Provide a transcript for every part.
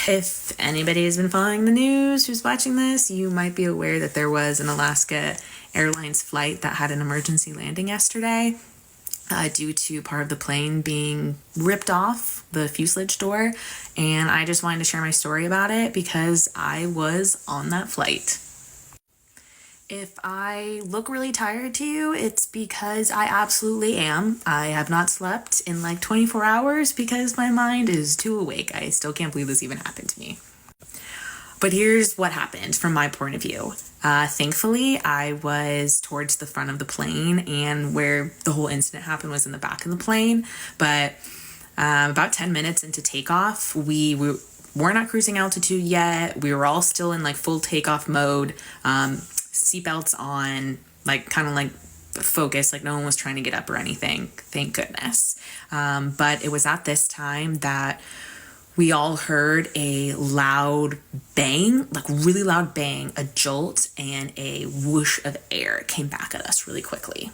If anybody has been following the news who's watching this, you might be aware that there was an Alaska Airlines flight that had an emergency landing yesterday due to part of the plane being ripped off the fuselage door. And I just wanted to share my story about it because I was on that flight. If I look really tired to you, it's because I absolutely am. I have not slept in like 24 hours because my mind is too awake. I still can't believe this even happened to me. But here's what happened from my point of view. Thankfully, I was towards the front of the plane, and where the whole incident happened was in the back of the plane. But about 10 minutes into takeoff, we weren't at cruising altitude yet. We were all still in like full takeoff mode. Seatbelts on, like kind of like focus, like no one was trying to get up or anything, thank goodness. But it was at this time that we all heard a loud bang, like really loud bang, a jolt, and a whoosh of air came back at us really quickly.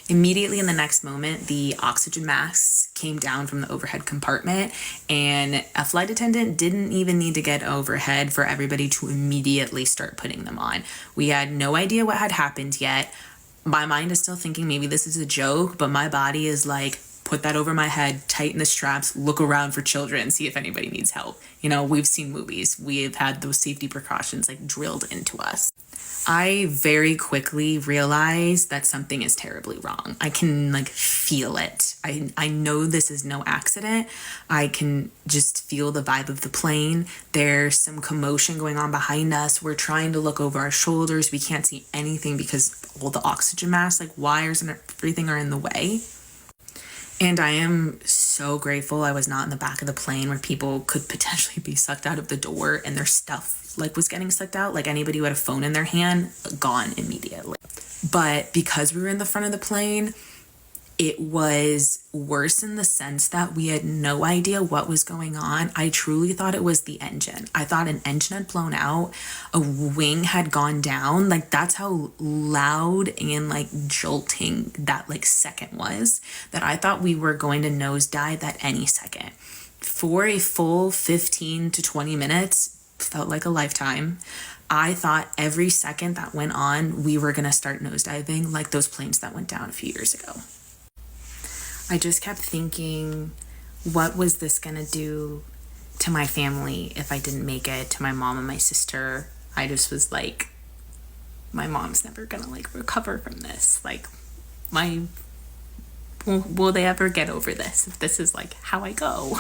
Immediately in the next moment, the oxygen masks came down from the overhead compartment, and a flight attendant didn't even need to get overhead for everybody to immediately start putting them on. We had no idea what had happened yet. My mind is still thinking maybe this is a joke, but my body is like, put that over my head, tighten the straps, look around for children, see if anybody needs help. You know, we've seen movies. We've had those safety precautions like drilled into us. I very quickly realized that something is terribly wrong. I can like feel it. I know this is no accident. I can just feel the vibe of the plane. There's some commotion going on behind us. We're trying to look over our shoulders. We can't see anything because all the oxygen masks, like wires and everything are in the way. And I am so grateful I was not in the back of the plane where people could potentially be sucked out of the door and their stuff like was getting sucked out. Like anybody who had a phone in their hand, gone immediately. But because we were in the front of the plane, it was worse in the sense that we had no idea what was going on. I truly thought it was the engine. I thought an engine had blown out, a wing had gone down. Like that's how loud and like jolting that like second was, that I thought we were going to nosedive at any second. For a full 15 to 20 minutes, felt like a lifetime. I thought every second that went on, we were going to start nosediving like those planes that went down a few years ago. I just kept thinking, what was this gonna do to my family if I didn't make it, to my mom and my sister? I just was like, my mom's never gonna like recover from this. Like, will they ever get over this if this is like how I go?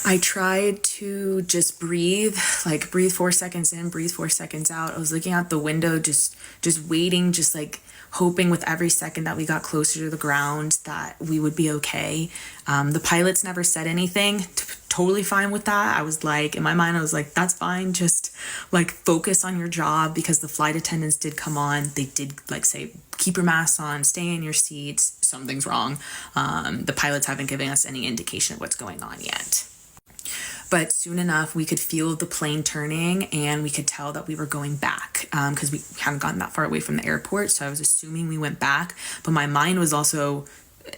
I tried to just breathe, like breathe 4 seconds in, breathe 4 seconds out. I was looking out the window, just waiting, just like hoping with every second that we got closer to the ground that we would be okay. The pilots never said anything, totally fine with that. I was like, in my mind, I was like, that's fine. Just like focus on your job, because the flight attendants did come on. They did like say, keep your masks on, stay in your seats. Something's wrong. The pilots haven't given us any indication of what's going on yet. But soon enough, we could feel the plane turning, and we could tell that we were going back because we hadn't gotten that far away from the airport. So I was assuming we went back. But my mind was also,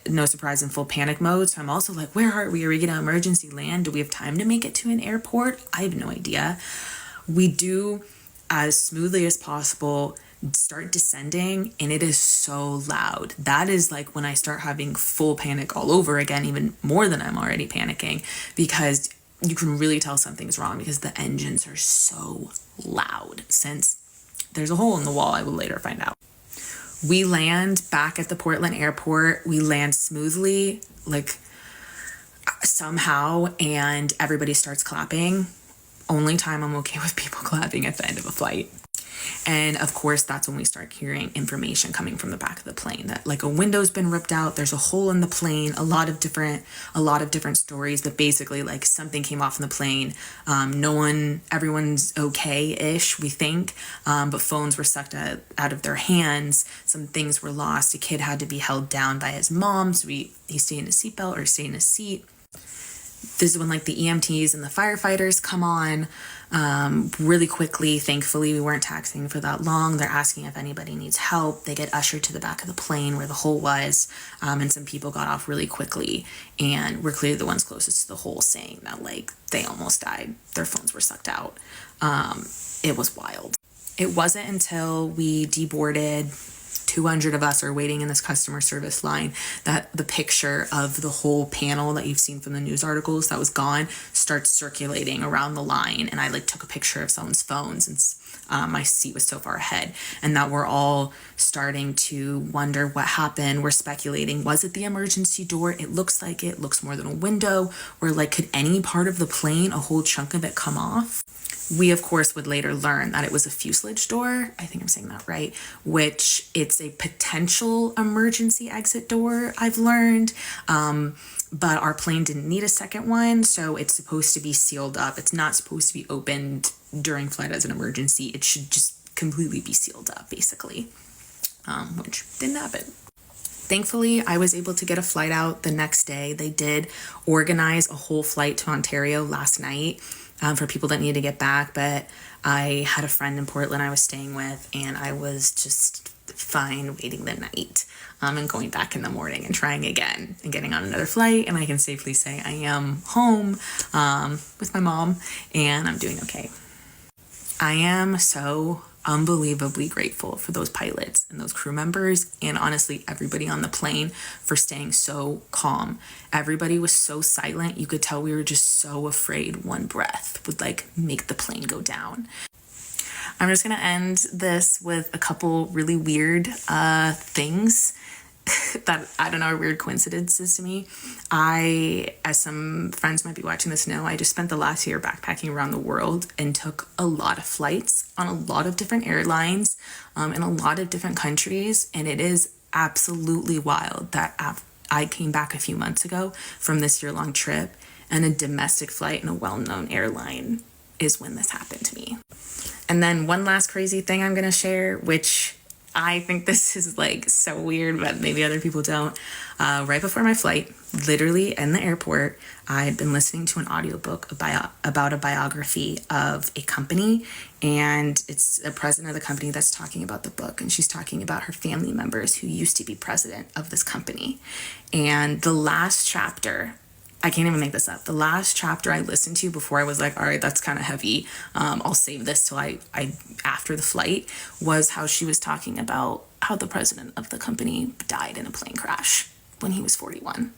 no surprise, in full panic mode. So I'm also like, where are we? Are we going to emergency land? Do we have time to make it to an airport? I have no idea. We do, as smoothly as possible, start descending, and it is so loud. That is like when I start having full panic all over again, even more than I'm already panicking, because you can really tell something's wrong because the engines are so loud. Since there's a hole in the wall, I will later find out. We land back at the Portland airport. We land smoothly, like somehow, and everybody starts clapping. Only time I'm okay with people clapping at the end of a flight. And of course, that's when we start hearing information coming from the back of the plane that like a window's been ripped out, there's a hole in the plane, a lot of different stories, but basically like something came off in the plane. Everyone's okay-ish, we think, but phones were sucked out of their hands. Some things were lost. A kid had to be held down by his mom, so he stayed in a seatbelt or stayed in a seat. this is when like the EMTs and the firefighters come on really quickly. Thankfully, we weren't taxiing for that long. They're asking if anybody needs help. They get ushered to the back of the plane where the hole was, and some people got off really quickly and were clearly the ones closest to the hole, saying that like they almost died. Their phones were sucked out. It was wild. It wasn't until we deboarded, 200 of us are waiting in this customer service line, that the picture of the whole panel that you've seen from the news articles that was gone starts circulating around the line. And I like took a picture of someone's phone since my seat was so far ahead, and that we're all starting to wonder what happened. We're speculating, was it the emergency door? It looks like it looks more than a window. Or like, could any part of the plane, a whole chunk of it, come off? We, of course, would later learn that it was a fuselage door. I think I'm saying that right, which it's a potential emergency exit door, I've learned. But our plane didn't need a second one, so it's supposed to be sealed up. It's not supposed to be opened during flight as an emergency. It should just completely be sealed up, basically, which didn't happen. Thankfully, I was able to get a flight out the next day. They did organize a whole flight to Ontario last night for people that needed to get back, but I had a friend in Portland I was staying with, and I was just fine waiting the night and going back in the morning and trying again and getting on another flight. And I can safely say I am home with my mom, and I'm doing okay. I am so unbelievably grateful for those pilots and those crew members, and honestly everybody on the plane, for staying so calm. Everybody was so silent. You could tell we were just so afraid one breath would like make the plane go down. I'm just gonna end this with a couple really weird things that I don't know are weird coincidences to me. As some friends might be watching this know, I just spent the last year backpacking around the world and took a lot of flights on a lot of different airlines in a lot of different countries, and it is absolutely wild that I came back a few months ago from this year-long trip, and a domestic flight in a well-known airline is when this happened to me. And then one last crazy thing I'm gonna share, which I think this is like so weird, but maybe other people don't. Right before my flight, literally in the airport, I had been listening to an audiobook about a biography of a company, and it's the president of the company that's talking about the book, and she's talking about her family members who used to be president of this company. And the last chapter, I can't even make this up. The last chapter I listened to before I was like, all right, that's kind of heavy. I'll save this till I after the flight, was how she was talking about how the president of the company died in a plane crash when he was 41.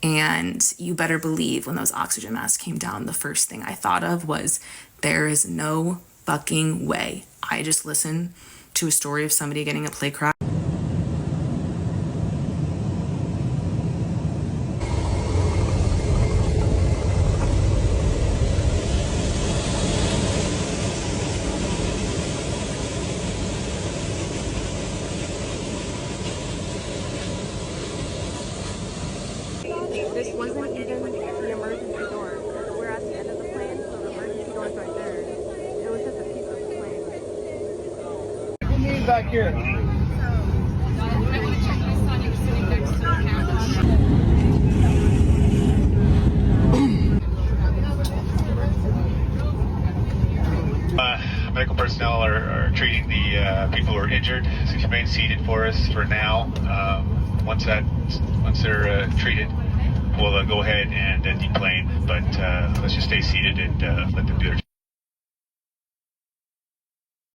And you better believe when those oxygen masks came down, the first thing I thought of was, there is no fucking way I just listened to a story of somebody getting a plane crash. This wasn't even the emergency door. We're at the end of the plane, so the emergency door is right there. It was just a piece of the plane. Who needs back here? I'm going to check my son. He was sitting next to the camera. Medical personnel are treating the people who are injured. So you remain seated for us for now. Once they're treated, we'll go ahead and deplane, but let's just stay seated and let them do their job.